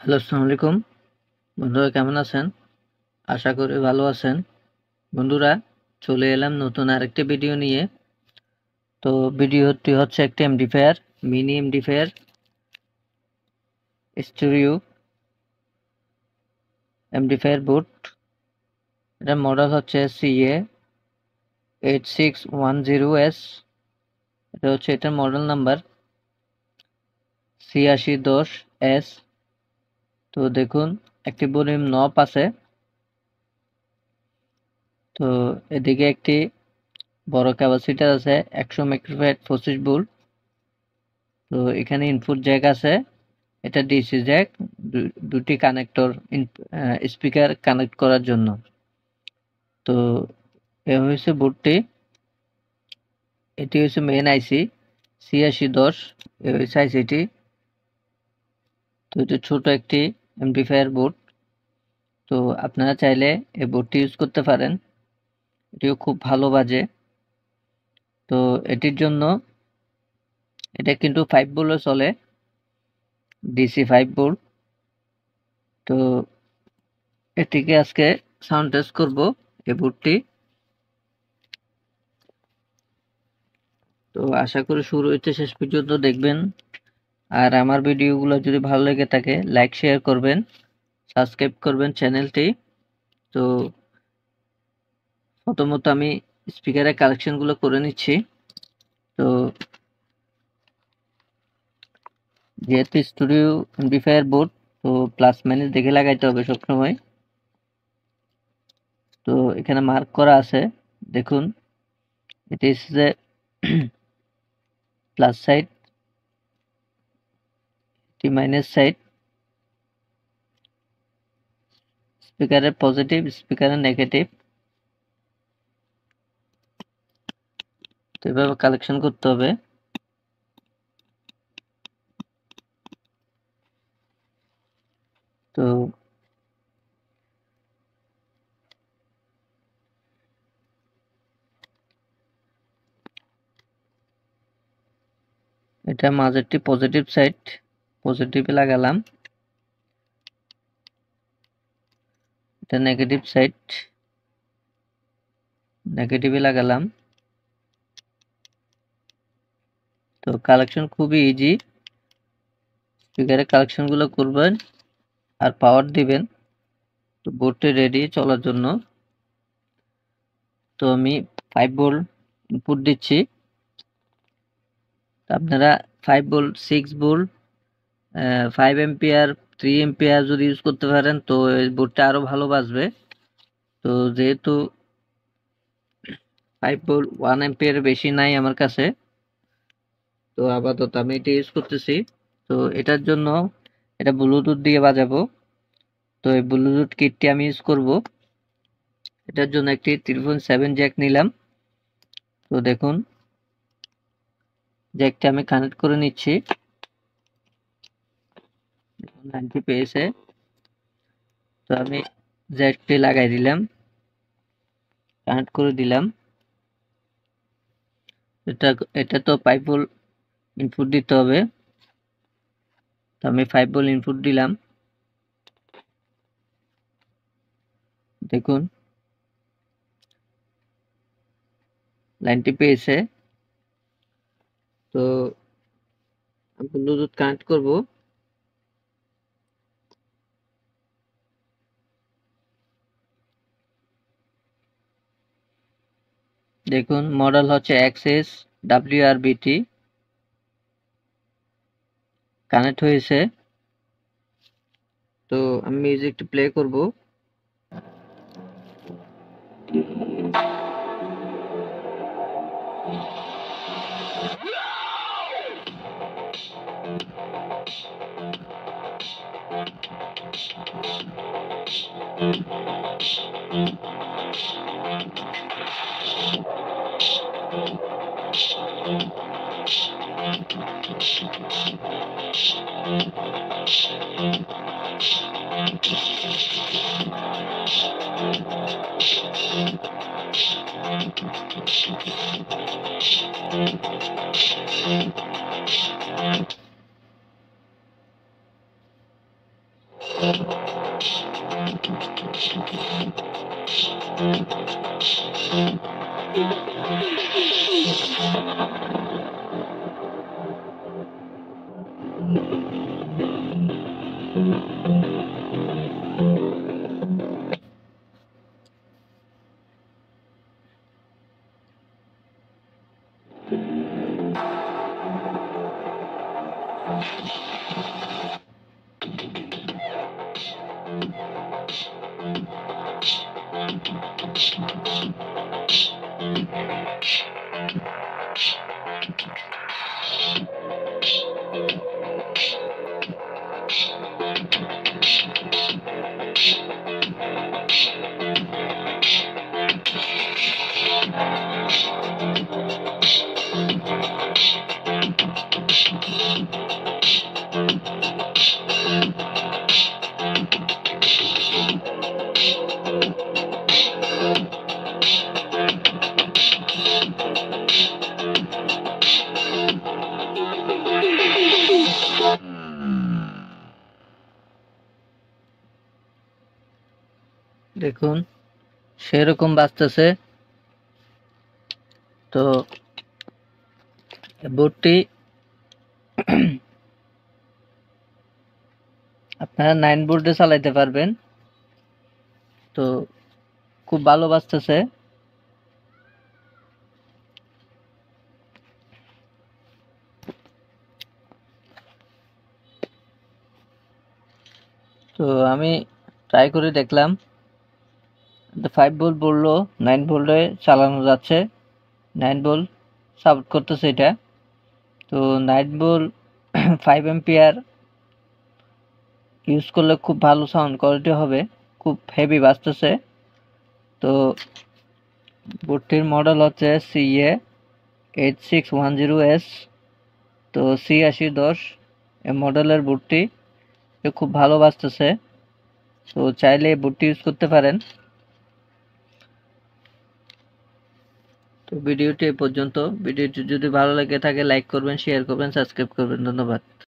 Hello, আসসালামু আলাইকুম। বন্ধুরা কেমন আছেন? আশা করি ভালো আছেন। বন্ধুরা চলে এলাম নতুন আরেকটি ভিডিও নিয়ে। তো ভিডিওটি হচ্ছে একটি এমডিফায়ার, মিনি এমডিফায়ার স্টেরিও এমডিফায়ার বোর্ড। এটার মডেল হচ্ছে CA8610S। এটা হচ্ছে এটার মডেল নাম্বার 8610S। তো দেখুন একটি ভলিউম নব আছে। তো এদিকে একটি বড় ক্যাপাসিটর আছে 100 মাইক্রোফ্যারাড 25 ভোল্ট। তো এখানে ইনপুট জ্যাক আছে, এটা ডিসি জ্যাক, দুটি কানেক্টর স্পিকার কানেক্ট করার জন্য। তো এ হয়েছে বোর্ডটি, এটি হচ্ছে মেইন আইসি 8610, এ হয়েছে আইসিটি। তো এটা ছোট একটি এমপ্লিফায়ার বোর্ড। তো আপনারা চাইলে এই বোর্ডটি ইউজ করতে পারেন, এটিও খুব ভালো বাজে। তো এটির জন্য এটা কিন্তু 5 ভোল্টে চলে, ডিসি 5 ভোল্ট। তো এটিকে আজকে সাউন্ড টেস্ট করব এই বোর্ডটি। তো আশা করি শুরু হইতে শেষ পর্যন্ত দেখবেন। আর আমার ভিডিওগুলো যদি ভালো লেগে থাকে লাইক শেয়ার করবেন, সাবস্ক্রাইব করবেন চ্যানেলটি। তো প্রথমত আমি স্পিকারের কালেকশনগুলো করে নিচ্ছি। তো যেহেতু স্টুডিও এমপ্লিফায়ার বোর্ড, তো প্লাস মাইনাস দেখে লাগাইতে হবে সবসময়। তো এখানে মার্ক করা আছে, দেখুন এটি হচ্ছে প্লাস সাইড, এটি মাইনাস সাইড। স্পিকারের পজিটিভ, স্পিকারের নেগেটিভ। তো এভাবে কালেকশন করতে হবে। তো এটা মাঝেরটি পজিটিভ সাইড, পজিটিভে লাগালাম। এটা নেগেটিভ সাইড, নেগেটিভে লাগালাম। তো কালেকশন খুবই ইজি, স্পিকারের কালেকশনগুলো করবেন আর পাওয়ার দিবেন। তো বোর্ডটি রেডি চলার জন্য। তো আমি 5 ভোল্ট ইনপুট দিচ্ছি। আপনারা 5 ভোল্ট, 6 ভোল্ট, 5 এম্পিয়ার, 3 এম্পিয়ার যদি ইউজ করতে পারেন তো এই বোর্ডটা আরো ভালো বাজবে। তো যেহেতু 5 ভোল্ট 1 এম্পিয়ার বেশি নাই আমার কাছে, তো আপাতত আমি এটা ইউজ করতেছি। তো এটার জন্য এটা ব্লুটুথ দিয়ে বাজাবো। তো এই ব্লুটুথ কিটটি আমি ইউজ করব। এটার জন্য একটি 3.7 জ্যাক নিলাম। তো দেখুন জ্যাকটা আমি কানেক্ট করে নিচ্ছি। 90 পেয়েছে। তো আমি জ্যাকটি লাগাই দিলাম, কানেক্ট করে দিলাম। এটা এটা তো 5 ভোল্ট ইনপুট দিতে হবে। তো আমি 5 ভোল্ট ইনপুট দিলাম। দেখুন লাইনটি পেয়েছে। তো আমি ব্লুটুথ কানেক্ট করব। দেখুন মডেল হচ্ছে XS WRBT, কানেক্ট হয়েছে। তো আমি মিউজিকটি প্লে করব। দেখুন সেরকম বাজতেছে। তো বোর্ডটি আপনারা 9 বোর্ডে চালাইতে পারবেন। তো খুব ভালো বাজতেছে। তো আমি ট্রাই করে দেখলাম, 5 ভোল্ট বললো 9 ভোল্টে চালানো যাচ্ছে, 9 ভোল্ট সাপোর্ট করতেছে এটা। তো 9 ভোল্ট 5 এম্পিয়ার ইউজ করলে খুব ভালো সাউন্ড কোয়ালিটি হবে, খুব হেভি বাজতেছে। তো বোর্ডটির মডেল হচ্ছে CA8610S। তো C8010 এই মডেলের বোর্ডটি খুব ভালো বাজতেছে। তো চাইলে এই বোর্ডটি ইউজ করতে পারেন। তো ভিডিওটি এই পর্যন্ত। ভিডিওটি যদি ভালো লেগে থাকে লাইক করবেন, শেয়ার করবেন, সাবস্ক্রাইব করবেন। ধন্যবাদ।